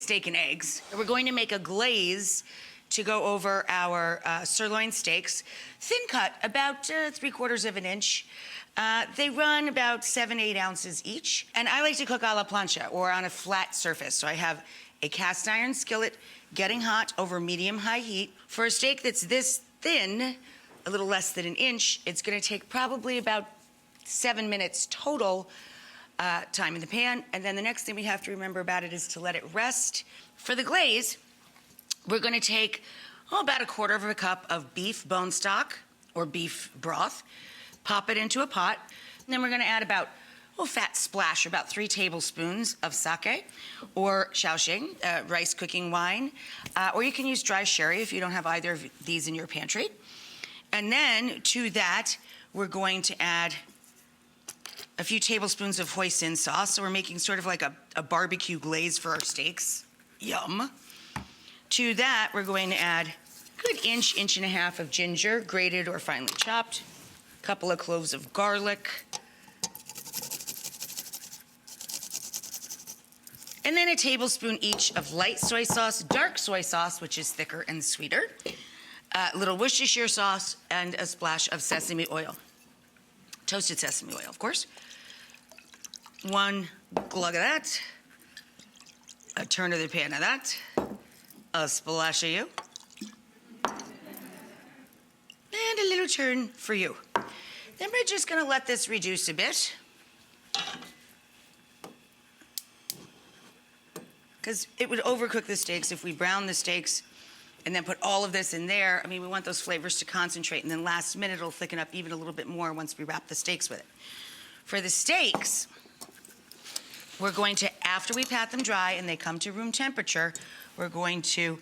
steak and eggs. We're going to make a glaze to go over our sirloin steaks. Thin cut, about 3/4 of an inch. They run about 7-8 ounces each. And I like to cook a la plancha, or on a flat surface. So I have a cast iron skillet getting hot over medium-high heat. For a steak that's this thin, a little less than an inch, it's gonna take probably about 7 minutes total time in the pan. And then the next thing we have to remember about it is to let it rest. For the glaze, we're gonna take about 1/4 cup of beef bone stock or beef broth, pop it into a pot, and then we're gonna add about fat splash, about 3 tablespoons of sake or shaoxing, rice cooking wine, or you can use dry sherry if you don't have either of these in your pantry. And then to that, we're going to add a few tablespoons of hoisin sauce. So we're making sort of like a barbecue glaze for our steaks. Yum. To that, we're going to add a good inch and a half of ginger, grated or finely chopped, a couple of cloves of garlic, and then a tablespoon each of light soy sauce, dark soy sauce, which is thicker and sweeter, a little Worcestershire sauce, and a splash of sesame oil. Toasted sesame oil, of course. 1 glug of that, a turn of the pan of that, a splash of you, and a little turn for you. Then we're just gonna let this reduce a bit, because it would overcook the steaks if we brown the steaks and then put all of this in there. I mean, we want those flavors to concentrate, and then last minute it'll thicken up even a little bit more once we wrap the steaks with it. For the steaks, we're going to, after we pat them dry and they come to room temperature, we're going to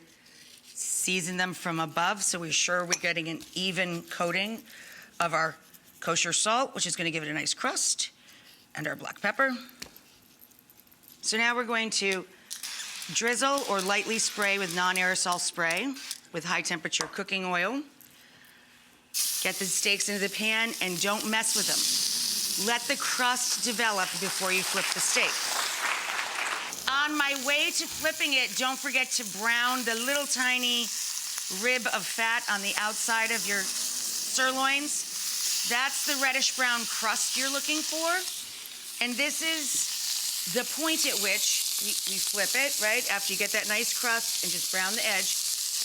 season them from above so we're sure we're getting an even coating of our kosher salt, which is going to give it a nice crust, and our black pepper. So now we're going to drizzle or lightly spray with non-aerosol spray with high temperature cooking oil. Get the steaks into the pan and don't mess with them. Let the crust develop before you flip the steak. On my way to flipping it, don't forget to brown the little tiny rib of fat on the outside of your sirloins. That's the reddish brown crust you're looking for. And this is the point at which we flip it, right? After you get that nice crust and just brown the edge,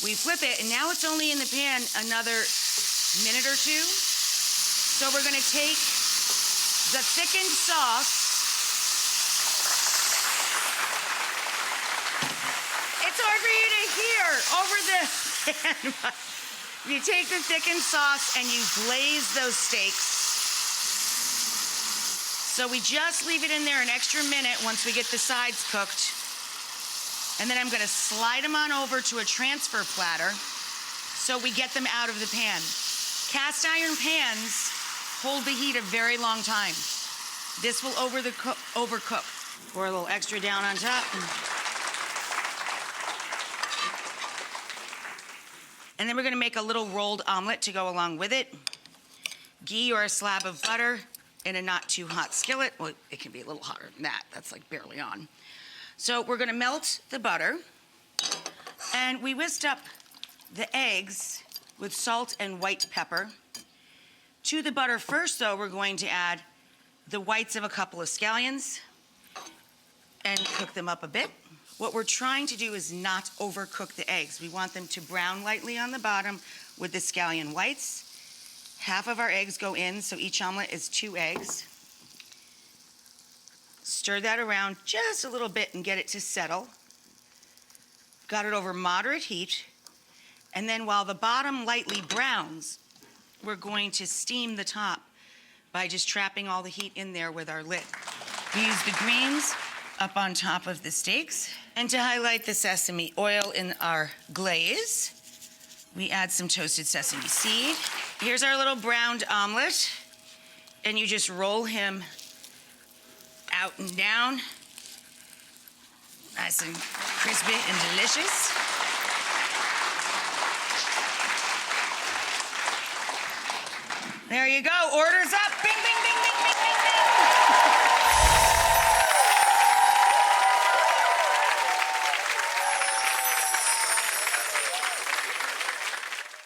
we flip it, and now it's only in the pan another minute or two. So we're gonna take the thickened sauce. It's hard for you to hear over the pan. You take the thickened sauce and you glaze those steaks. So we just leave it in there an extra minute once we get the sides cooked. And then I'm gonna slide them on over to a transfer platter so we get them out of the pan. Cast iron pans hold the heat a very long time. This will overcook. Pour a little extra down on top. And then we're gonna make a little rolled omelet to go along with it. Ghee or a slab of butter in a not too hot skillet. Well, it can be a little hotter than that. That's like barely on. So we're gonna melt the butter, and we whisked up the eggs with salt and white pepper. To the butter first, though, we're going to add the whites of a couple of scallions and cook them up a bit. What we're trying to do is not overcook the eggs. We want them to brown lightly on the bottom with the scallion whites. Half of our eggs go in, so each omelet is 2 eggs. Stir that around just a little bit and get it to settle. Got it over moderate heat. And then while the bottom lightly browns, we're going to steam the top by just trapping all the heat in there with our lid. We use the greens up on top of the steaks. And to highlight the sesame oil in our glaze, we add some toasted sesame seed. Here's our little browned omelet, and you just roll him out and down. Nice and crispy and delicious. There you go, orders up, bing, bing.